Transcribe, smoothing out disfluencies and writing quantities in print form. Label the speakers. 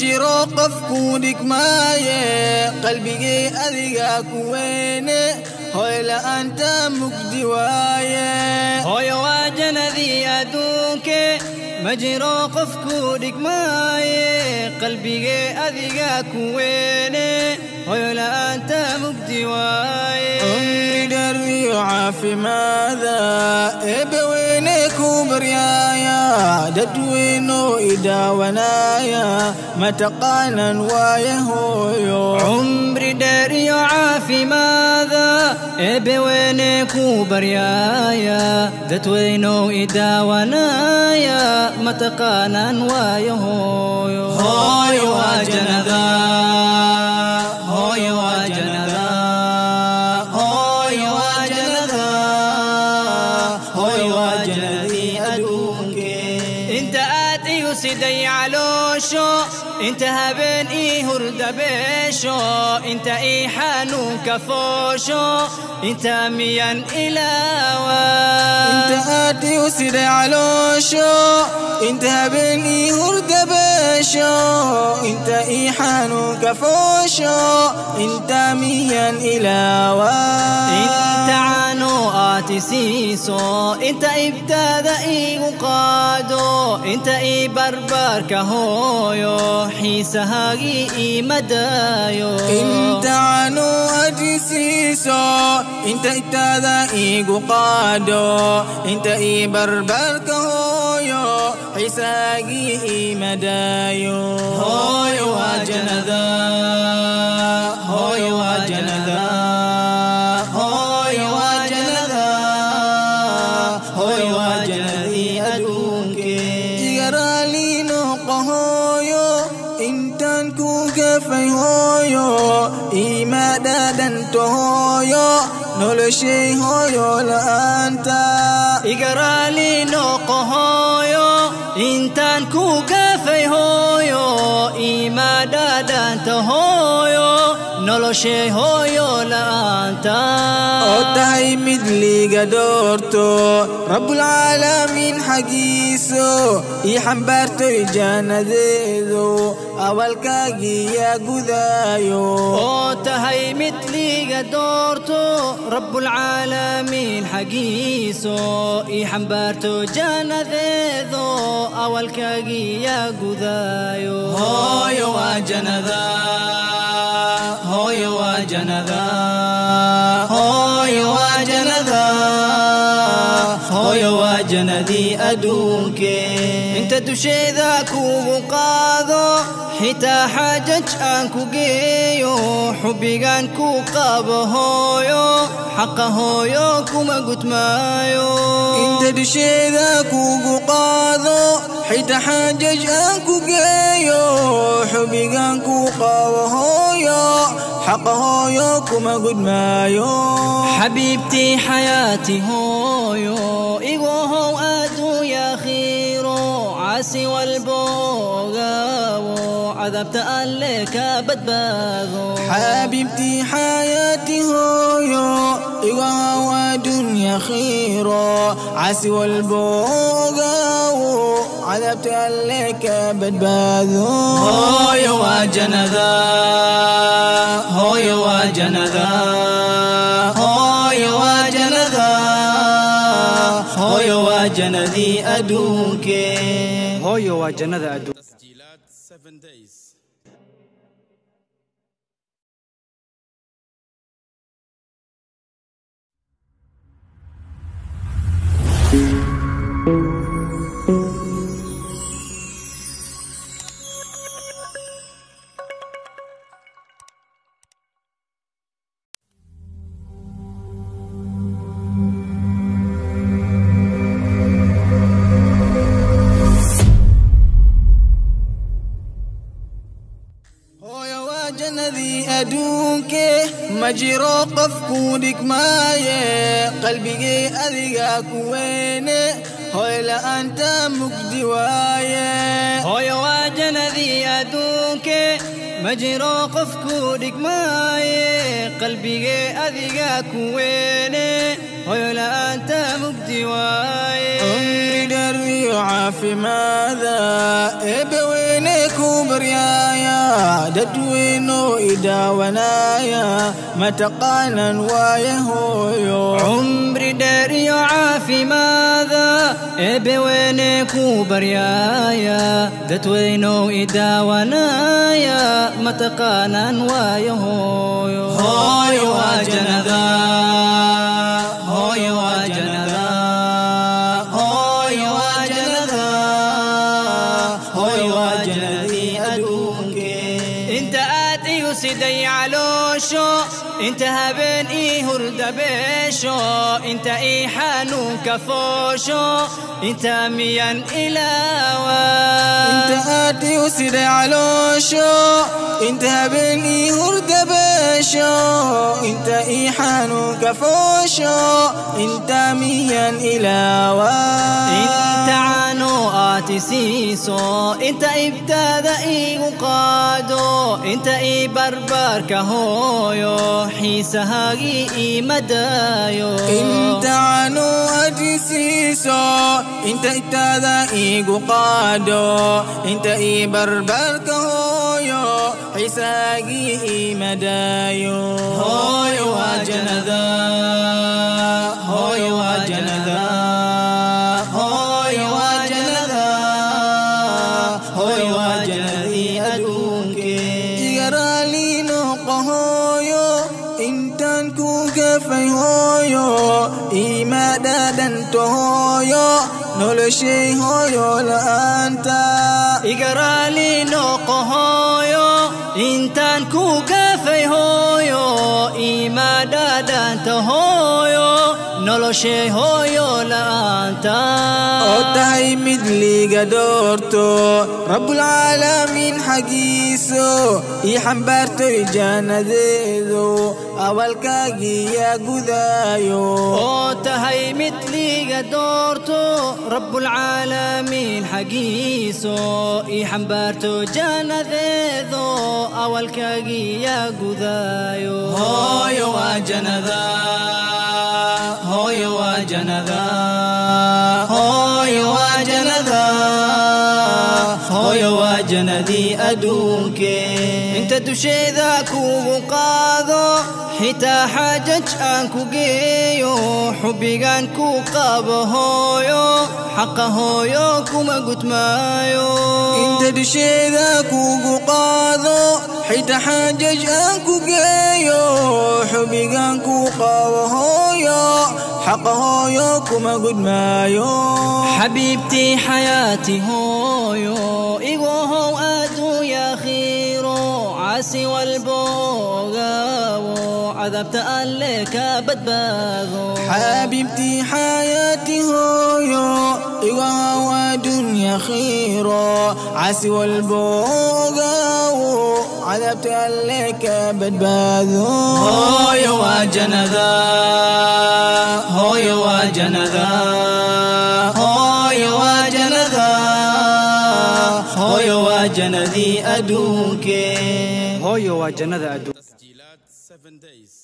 Speaker 1: jiro qof ku dhigmaaye qalbigay adiga ku weyne hoy la'aanta mugdi waaye
Speaker 2: hooyo waa jannadii adduunke ma jiro qof ku dhigmaaye qalbigay adiga ku weyne hoy la'aanta mugdi waaye
Speaker 1: umri dheer caafi maada eebaweyne ku baryaaya dadweyno idaawanaya mataqaanan waaye hooyo
Speaker 2: umri dheer iyo caafimaada eebaweyne ku baryaaya dadweyno idaawanaya mataqaanan waaye hooyo
Speaker 1: hooyo waa jannada hooyo waa jannada hooyo waa jannada hooyo waa jannadii adduunke
Speaker 2: inta aad igu siday caloosho inta habeen ii hurdabeesho inta ii xanuunka foosho inta miyan ilaawa
Speaker 1: inta aad igu siday caloosho inta habeen ii hurdabeesho inta ii xanuunka foosho inta miyan ilaawa
Speaker 2: inta caano aad isiiso inta ibtaada iigu qaado inta ii barbaarka hooyo xiisahaagii ii madaayo
Speaker 1: inta caano aad isiiso inta ibtaada iigu qaado inta ii barbaarka hooyo xiisahaagii ii madaayo hooyo waa jannada hooyo waa jannada hooyo waa jannada hooyo waa jannadii adduunke iga raali noqo hooyo intaan ku gafay hooyo iima dhadhanto hooyo noloshay hooyo la'aanta
Speaker 2: iga raali noqo hooyo intaan ku gafay hooyo iima dhadhanta hooyo noloshay hooyo la'aanta
Speaker 1: oo tahay mid liiga doorto rabbulcaalamiin xagiiso ii xambaartoy jannadeedu awalkaagii yaa gudaayo
Speaker 2: oo tahay mid liiga doorto rabbulcaalamiin xagiiso ii xambaarto jannadeedu awalkaagii yaa gudaayo
Speaker 1: hooyo waa jannada hooyo waa jannada hooyo waa jannada hooyo waa jannadii adduunke
Speaker 2: inta dusheeda kugu qaado xitaa xaajaj aan ku geeyo xubbigaan ku qabo hooyo xaqa hooyo kuma gudmaayo
Speaker 1: inta dusheeda kugu qaado xitaa xaajaj aan ku geeyo xubbigaan ku qabo hooyo حق هويو كما قد مايو
Speaker 2: حبيبتي حياتي هويو إيغو أدو يا خيرو عاسي والبوغاو عذبت أليك بدباغو
Speaker 1: حبيبتي حياتي هويو إيغو أدو يا خيرو عاسي والبوغاو عذبت أليك بدباغو
Speaker 2: هويو وجنذا هويو وجنذا هويو وجنذا هويو وجنذي أدوك هويو وجنذا أدوك
Speaker 3: تسجيلات 7 days.
Speaker 1: أدونك مجرى قفكونك مايه قلبي أذيك وين هويلا أنت مقدي وايه
Speaker 2: هويا واجنا ذي أدونك مجرى قفكونك مايه قلبي أذيك وين هويلا أنت مقدي وايه
Speaker 1: عمري دري وعافي ماذا إبوينك وبرياي dadweyno idaawanaya mataqaanan waayahoyo
Speaker 2: عمري داري عافي ماذا ابويني كوبريايا دتوينو إدا ونايا متقانا وايهويو
Speaker 1: هوي واجنذا هوي واجنذا هوي واجنذا هوي واجنذي أدونك
Speaker 2: انت آتي يسدي علوشو انت هبن اي هرد بيشو انت اي حانون كفوشو انت ميان إلاوى
Speaker 1: انت آتي يسدي علوشو انت هبن اي هرد بيشو انت اي حانون كفوشو انت ميان إلاوى
Speaker 2: انت عانو آتي سيسو انت ابتدى اي قادو انت اي بربر كهويو حيسهاقي اي مدايو
Speaker 1: انت عنو أجسيسو انت ابتدى اي قادو انت اي بربر كهويو حيسهاقي اي مدايو هوي واجنذا هوي واجنذا هوي واجنذا هوي واجنذي أدونك يرالي نقهويو انتان كوكفي هويو إيما دادن تهويو نولشي هويو لأنتا
Speaker 2: إقرالي نقهويو انتان كوكفي هويو إيما دادن تهويو نولشي هويو لأنتا
Speaker 1: أوتاي مدلي قدورتو رب العالمين حقيسو يحنبرتو جانا ذيذو أول كاقي يا قذايو
Speaker 2: أوتاي مدلي قدورتو رب العالمين حقيسو يحنبرتو جانا ذيذو أول كاقي يا قذايو
Speaker 1: هوي واجنذا هوي واجنذا هوي واجنذا هوي واجنذي أدونك
Speaker 2: انت دشي ذاكو وقاذو حتى حاجج أنكو جيو حبي أنكو قابهويو حقهويو كما قلت مايو
Speaker 1: انت دشي ذاكو وقاذو حتى حاجج أنكو جيو حبي أنكو قابهويو حقهويو كما قلت مايو
Speaker 2: حبيبتي حياتي هويو إيوهو أدو يا خيرو عاسي والبوغاو عذبت أليك بدباغو
Speaker 1: حبيبتي حياتي هويو إيوهو دنيا خيرو عاسي والبوغاو عذبت أليك بدباغو هويو واجنذا هويو واجنذا هوي واجنذا هوي واجنذي أدونك
Speaker 2: هوي واجنذا أدونك
Speaker 3: تسجيلات 7 days.